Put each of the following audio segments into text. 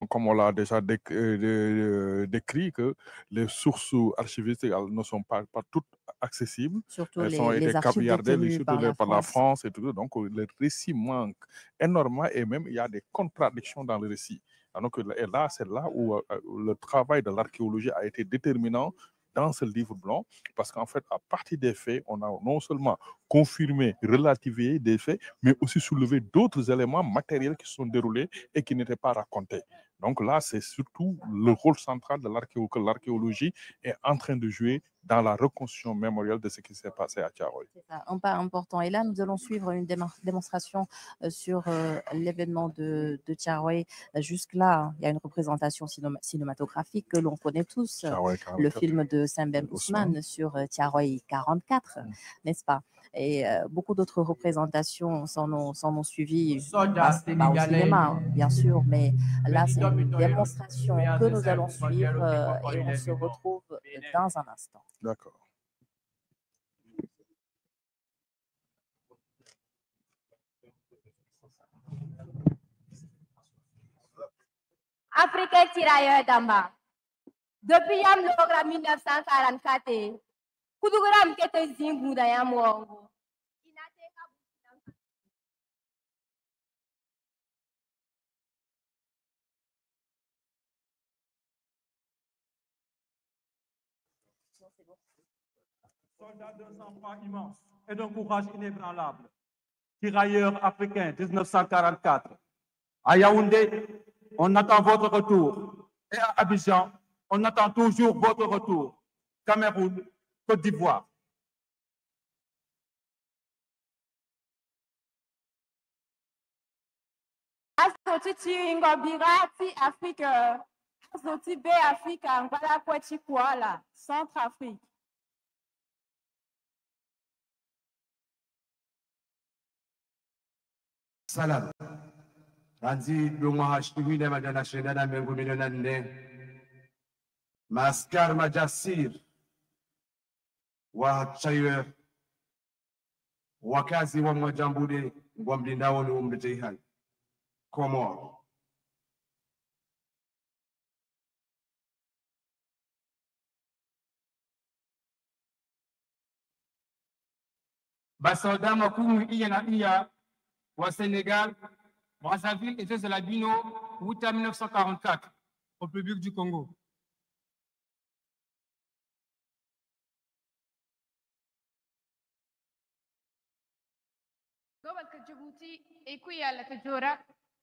comme on l'a déjà décrit, que les sources archivistiques ne sont pas toutes accessibles. Surtout Elles ont été les archives caviardées détenues par la par la France. France et tout. Donc, le récit manque énormément et même il y a des contradictions dans le récit. Donc, et là, c'est là où le travail de l'archéologie a été déterminant dans ce livre blanc, parce qu'en fait, à partir des faits, on a non seulement confirmé, relativisé des faits, mais aussi soulevé d'autres éléments matériels qui se sont déroulés et qui n'étaient pas racontés. Donc là, c'est surtout le rôle central de que l'archéologie est en train de jouer dans la reconstruction mémorielle de ce qui s'est passé à Thiaroye. C'est ça, un pas important. Et là, nous allons suivre une démonstration sur l'événement de Thiaroye. Jusque-là, hein, il y a une représentation cinématographique que l'on connaît tous, le film de Sembène Ousmane sur Thiaroye 44, n'est-ce pas? Et beaucoup d'autres représentations s'en ont suivi, pas au cinéma, hein, bien sûr, mais là, c'est une démonstration que nous allons suivre et on se retrouve dans un instant. D'accord. Africain tirailleur d'Amba. Depuis Yam Logra 1944, Kudugram Kete Zingu Dayamongo. Soldat d'un sang-froid immense et d'un courage inébranlable. Tirailleurs africains 1944. À Yaoundé, on attend votre retour. Et à Abidjan, on attend toujours votre retour. Cameroun, Côte d'Ivoire. Asoti Tiringo Birati Afrique. Asoti B Afrique, Angola Kwetikuala, Centrafrique. Salam. Ranzi Bluma Hashimi de Madana Shedana Menguminande. Maskar Majasir. Wachayer. Wakazi wa Mwajambude, wa mlindao ni umbetehan. Komor. Basoldat makuu iya na iya wa Sénégal, Brazzaville et de la Bino, août 1944, République du Congo. gobolka Jabuuti ee ku yaala Tajoora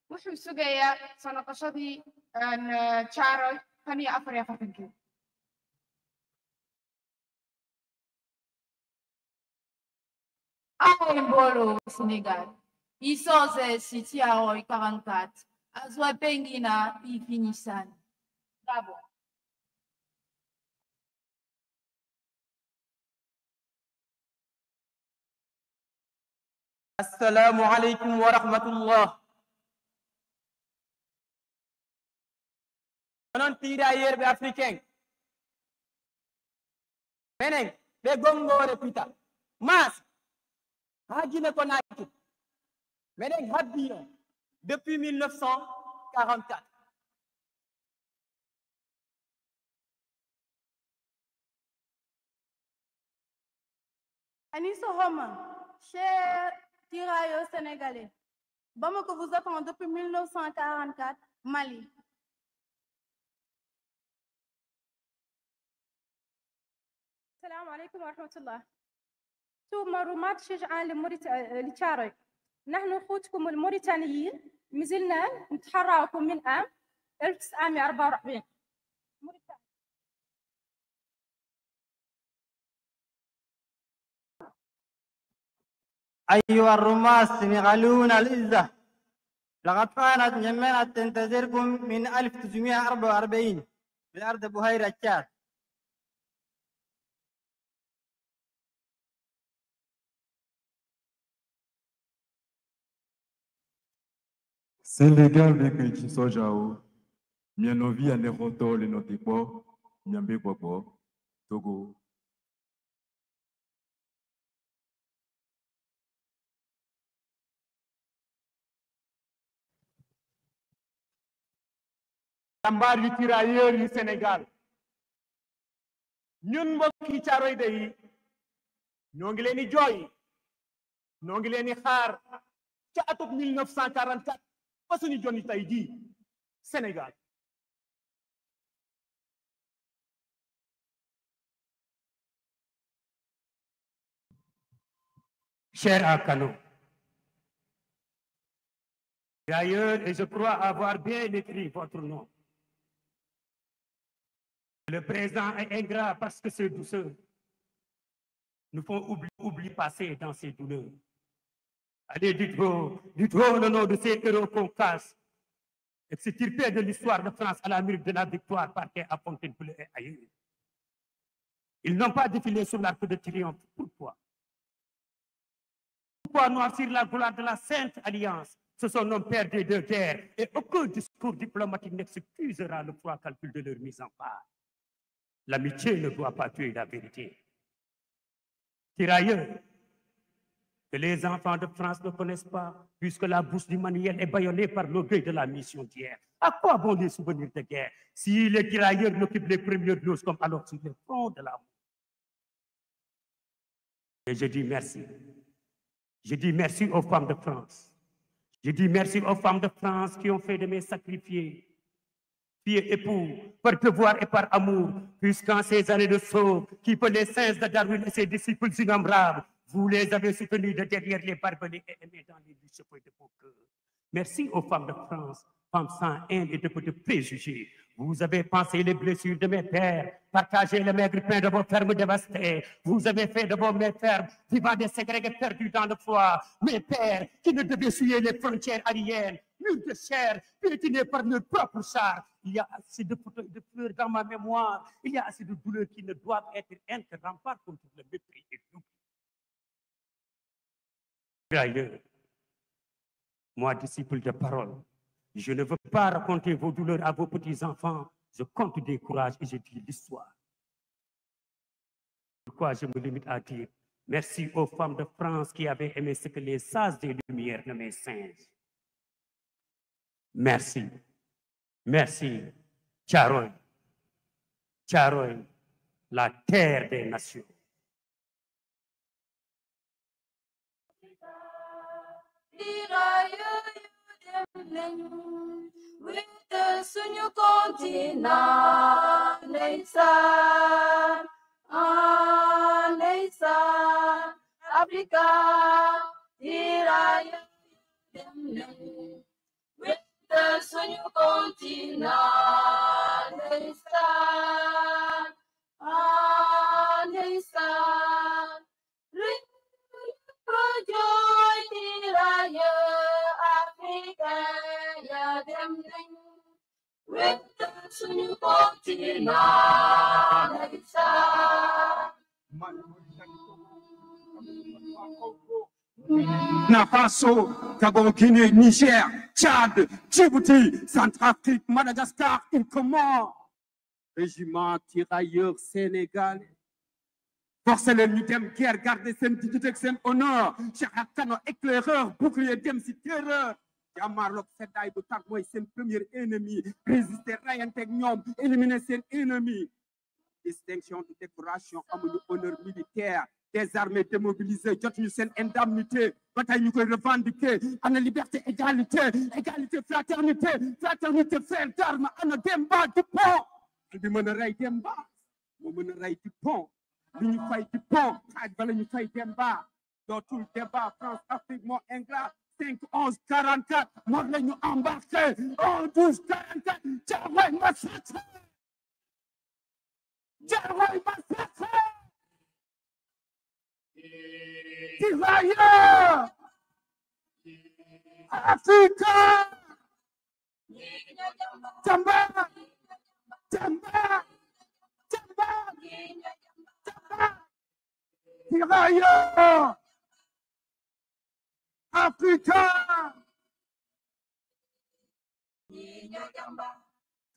wuxuu sugayaa soo noqoshadii Thiaroye 44. Mbolo Sénégal. Isoze si Thiaroye 44. Azwa pengina ifinisan. Bravo. Assalamu alaikum wa rahmatullah. Non tirailleur africain. Meneng, be gongo repita. Mas, Hagine Konaki. Meneng Habino, depuis 1944. Aniso Roman, cher tirailleurs sénégalais, Bamako vous attend depuis 1944, Mali. السلام عليكم ورحمة الله. ثم رمات شجعان لتشارك. نحن أخوتكم الموريتانيين مازلنا نتحركم من عام 1944. أيها الرماة السنغاليون العزة، لقد كانت يمنا تنتظركم من 1944 في أرض بحيرة تشاد. Sénégal veke Chisojao, Mianovi a Neroto, le Notipo, Miambe Bobo, Togo. jàmbaar yu tirailleur yu Sénégal ñun mbokki Caaroy de yi ñoo ngi leen di jooy ñoo ngi leen di xaar ca atum 1944 ba suñu jonni tey jii Sénégal cher Akano, d'ailleurs, et je crois avoir bien écrit votre nom. Le présent est ingrat parce que ces douceurs nous font oublier passé dans ces douleurs. Allez, dites-vous le nom de ces héros qu'on casse, extirpés de l'histoire de France à la mire de la victoire parqués à Fontainebleau et ailleurs. Ils n'ont pas défilé sur l'arc de triomphe. Pourquoi? Pourquoi noircir la gloire de la Sainte Alliance? Ce sont nos pères des deux guerres et aucun discours diplomatique n'excusera le froid calcul de leur mise en part. L'amitié ne doit pas tuer la vérité. Tirailleurs, que les enfants de France ne connaissent pas, puisque la bouche du manuel est bâillonnée par l'orgueil de la mission d'hier. À quoi bon les souvenirs de guerre si les tirailleurs n'occupent les premières doses comme alors sur les fronts de l'amour? Et je dis merci. Je dis merci aux femmes de France. Je dis merci aux femmes de France qui ont fait de mes sacrifiés, filles et époux, par devoir et par amour, puisqu'en ces années de sauve, qui peut les saints de Darwin et ses disciples innombrables, vous les avez soutenus de derrière les barbelés et aimés dans les bûches de vos cœurs. Merci aux femmes de France, femmes sans haine et de préjugés. Vous avez pensé les blessures de mes pères, partagé le maigre pain de vos fermes dévastées. Vous avez fait de vos mères fermes, vivant des ségrégés perdus dans le froid. Mes pères qui ne devaient suyer les frontières aériennes, murs de chair, piétinés par leur propre char. Il y a assez de photos et de fleurs dans ma mémoire. Il y a assez de douleurs qui ne doivent être un rempart contre le mépris et l'oubli. D'ailleurs, moi, disciple de parole, je ne veux pas raconter vos douleurs à vos petits-enfants. Je compte des courages et je dis l'histoire. Pourquoi je me limite à dire merci aux femmes de France qui avaient aimé ce que les sages des Lumières nommaient singes. Merci. Merci. Caaroy. Caaroy, la terre des nations. With suñu continent ndeysaan ndeysaan Africa tirailleurs dem nañ with suñu continent ndeysaan ndeysaan jooy tirailleurs africain ya dem nañ with suñu continent ndeysaan Burkina Faso, Gabon, Guinée, Niger, Tchad, Djibouti, Centrafrique, Madagascar, il commande. Régiment tirailleur sénégalais. Force les ñu dem guerre, garder seen dignité ak seen honneur. Cheikh Akano, éclaireur, bouclier dem si terreur. Jàmmarloog seddaay bu tàgg mooy seen premier ennemi. Résister, rayante ak ñoom, éliminer seen ennemi. Distinction de décoration, amuñu honneur militaire. Des armées démobilisées, jotuñu seen indemnité. Bataille ñu koy revendiquer. Ana liberté, égalité, égalité, fraternité, fraternité, frère d'armes. Ana Demba Dupont. Bi mën a rey Demba, moo mën a rey Dupont. Li ñu fay Dupont, xaaj bala ñu fay Demba. Dootul débat France Afrique moo ingrat. 5-11-44, moo la ñu embarqué. 11-12-44, Caaroy massacre. Caaroy massacre. Tirailleurs Africa. Jamba. Jamba. Jamba. Jamba. Tirailleurs Africa.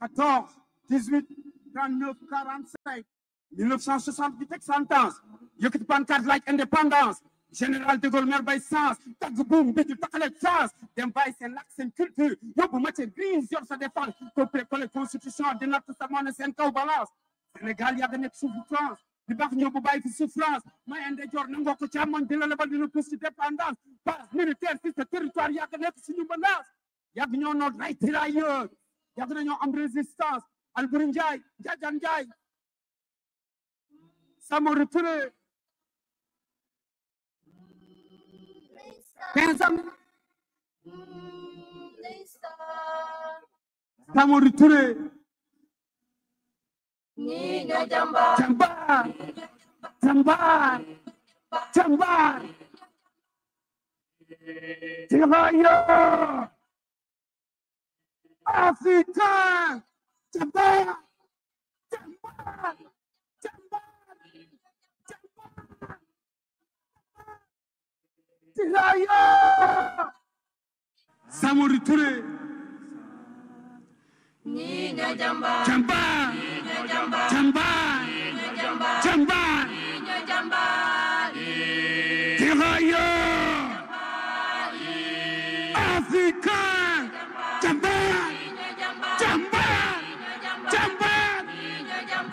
14, 18, 39, 45, 1968 ak sentence. Yëkkati pancarte laaj indépendance. général de Gaulle mer bay sens tagg buum bi di taxale France dem bàyyi seen làkk seen culture yóbbu matière grise yor sa défense copier-coller constitution di natt sa monnaie seen kaw balance Sénégal yàgg nekk souffrance di baax ñëw bu bàyyi fi souffrance may inde jor nangoo ko càmmoñ di la lebal di la pousse ci dépendance base militaire fi sa territoire yàgg nekk suñu menace yàgg ñoo noot ay tirailleurs yàgg nañoo am résistance Alboury Ndiaye Njaajaan Ndiaye Samori Touré 15 ans Samori Touré Jambar Jambar Jambar Tirailleurs africain Jambar Jambar Tirailleurs Samori Touré Jambar Jambar Jambar Tirailleurs africain Jambar Jambar Jambar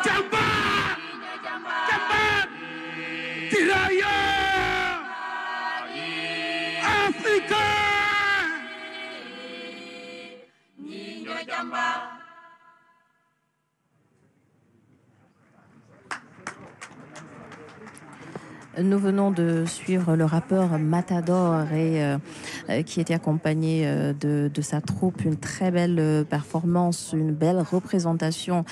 Jambar Jambar Tirailleurs africain Nous venons de suivre le rappeur Matador qui était accompagné de sa troupe. Une très belle performance, une belle représentation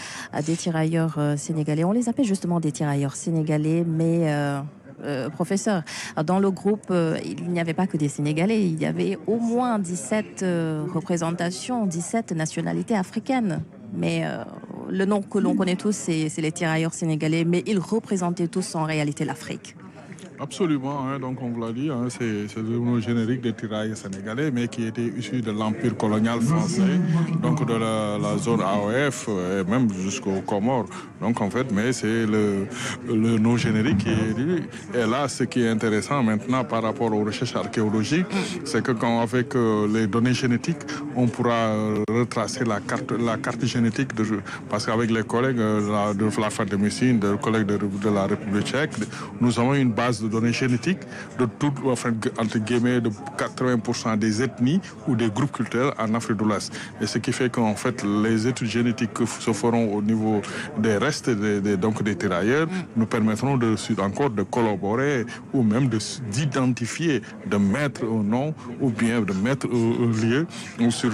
des tirailleurs sénégalais. On les appelle justement des tirailleurs sénégalais, mais... professeur, dans le groupe, il n'y avait pas que des Sénégalais, il y avait au moins 17 représentations, 17 nationalités africaines. Mais le nom que l'on connaît tous, c'est les tirailleurs sénégalais, mais ils représentaient tous en réalité l'Afrique. Absolument, hein, donc on vous l'a dit, hein, c'est le nom générique des tirailleurs sénégalais, mais qui était issu de l'empire colonial français, donc de la zone AOF et même jusqu'aux Comores. Donc en fait, mais c'est le nom générique qui est dit. Et là, ce qui est intéressant maintenant par rapport aux recherches archéologiques, c'est que quand avec les données génétiques, on pourra retracer la carte génétique, parce qu'avec les collègues de la FAD de Messine, des collègues de la République tchèque, nous avons une base de données génétiques de tout, enfin, entre guillemets, de 80% des ethnies ou des groupes culturels en Afrique de l'Ouest. Et ce qui fait qu'en fait, les études génétiques se feront au niveau des restes donc des tirailleurs nous permettront encore de collaborer ou même d'identifier, de mettre un nom ou bien de mettre un lieu sur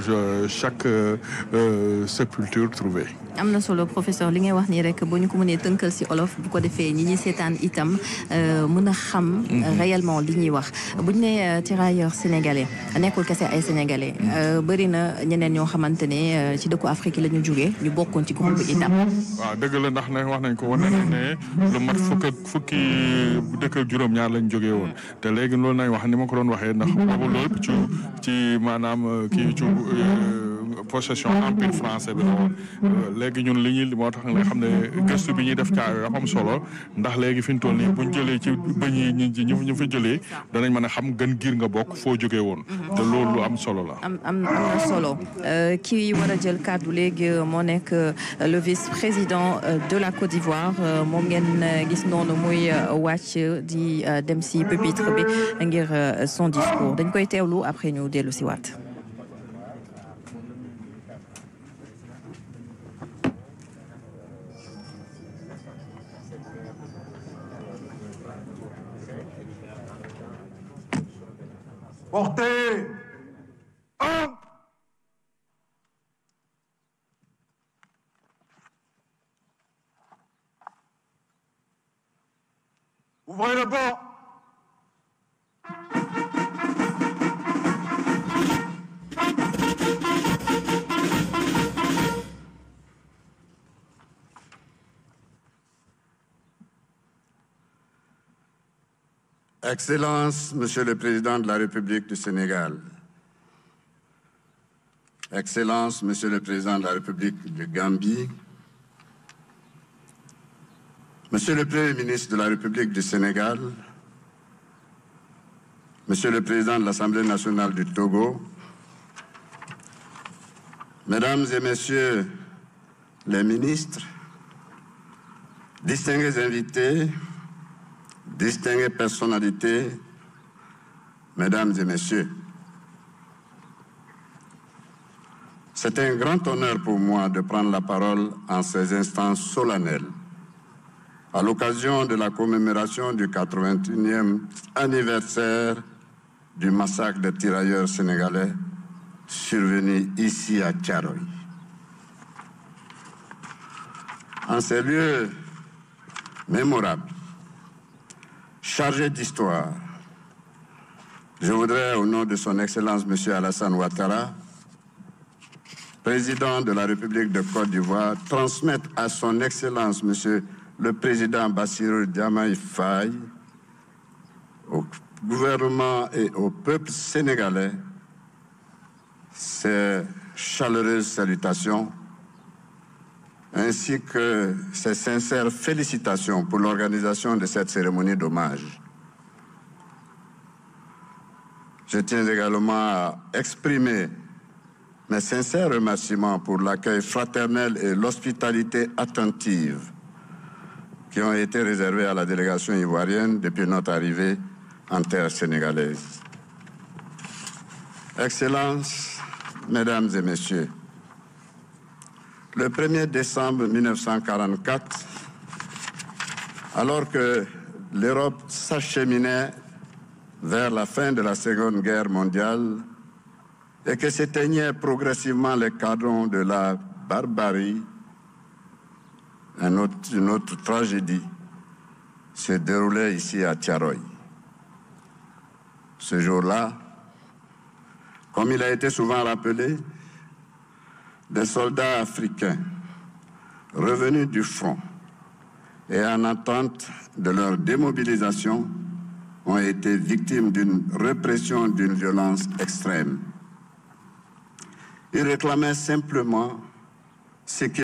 chaque sépulture trouvée. am na solo professeur li ngay wax nii rek boo ñu ko mënee tënkal ci olof bu ko defee ñi ñuy seetaan itam mën a xam réellement li ñuy wax bu ñu nee tirailleurs sénégalais nekkul kese ay sénégalais bëri na ñeneen ñoo xamante ne ci dëkku Afrique la ñu jógee ñu bokkoon ci groupe bi itam. waaw dëgg la ndax ne wax nañ ko wane nañ ne lu mat fukki dëkk ak juróom-ñaar lañ jógee woon te léegi loolu nañ wax ni ma ko doon waxee ndax boobu loolu ci maanaam kii ci possession empire français bi la woon léegi ñun li ñuy moo tax nga xam ne gëstu bi ñuy def caa yoo am solo ndax léegi fi ñu toll nii buñ jëlee ci bëñ yi ñu fi jëlee danañ mën a xam gën giir nga bokk foo jógee woon te loolu lu am solo la. am na solo kii war a jël kàddu léegi moo nekk le vice-président de la Côte d'Ivoire moom ngeen gis noonu muy wàcc di dem si pupitre bi ngir son discours dañ koy teewlu après ñu dellu si waat. Portez un. Ouvrez le banc. Excellences, Monsieur le Président de la République du Sénégal, Excellences, Monsieur le Président de la République de Gambie, Monsieur le Premier ministre de la République du Sénégal, Monsieur le Président de l'Assemblée nationale du Togo, Mesdames et Messieurs les ministres, distingués invités, distinguées personnalités, Mesdames et Messieurs, c'est un grand honneur pour moi de prendre la parole en ces instants solennels, à l'occasion de la commémoration du 81e anniversaire du massacre des tirailleurs sénégalais survenu ici à Thiaroye. En ces lieux mémorables, chargés d'histoire, je voudrais, au nom de son Excellence M. Alassane Ouattara, président de la République de Côte d'Ivoire, transmettre à son Excellence M. le Président Bassirou Diomaye Faye, au gouvernement et au peuple sénégalais, ces chaleureuses salutations, ainsi que ses sincères félicitations pour l'organisation de cette cérémonie d'hommage. Je tiens également à exprimer mes sincères remerciements pour l'accueil fraternel et l'hospitalité attentive qui ont été réservés à la délégation ivoirienne depuis notre arrivée en terre sénégalaise. Excellences, Mesdames et Messieurs, le 1er décembre 1944, alors que l'Europe s'acheminait vers la fin de la Seconde Guerre mondiale et que s'éteignaient progressivement les cadrons de la barbarie, une autre tragédie se déroulait ici à Thiaroye. Ce jour-là, comme il a été souvent rappelé, des soldats africains revenus du front et en attente de leur démobilisation ont été victimes d'une répression d'une violence extrême. Ils réclamaient simplement ce qui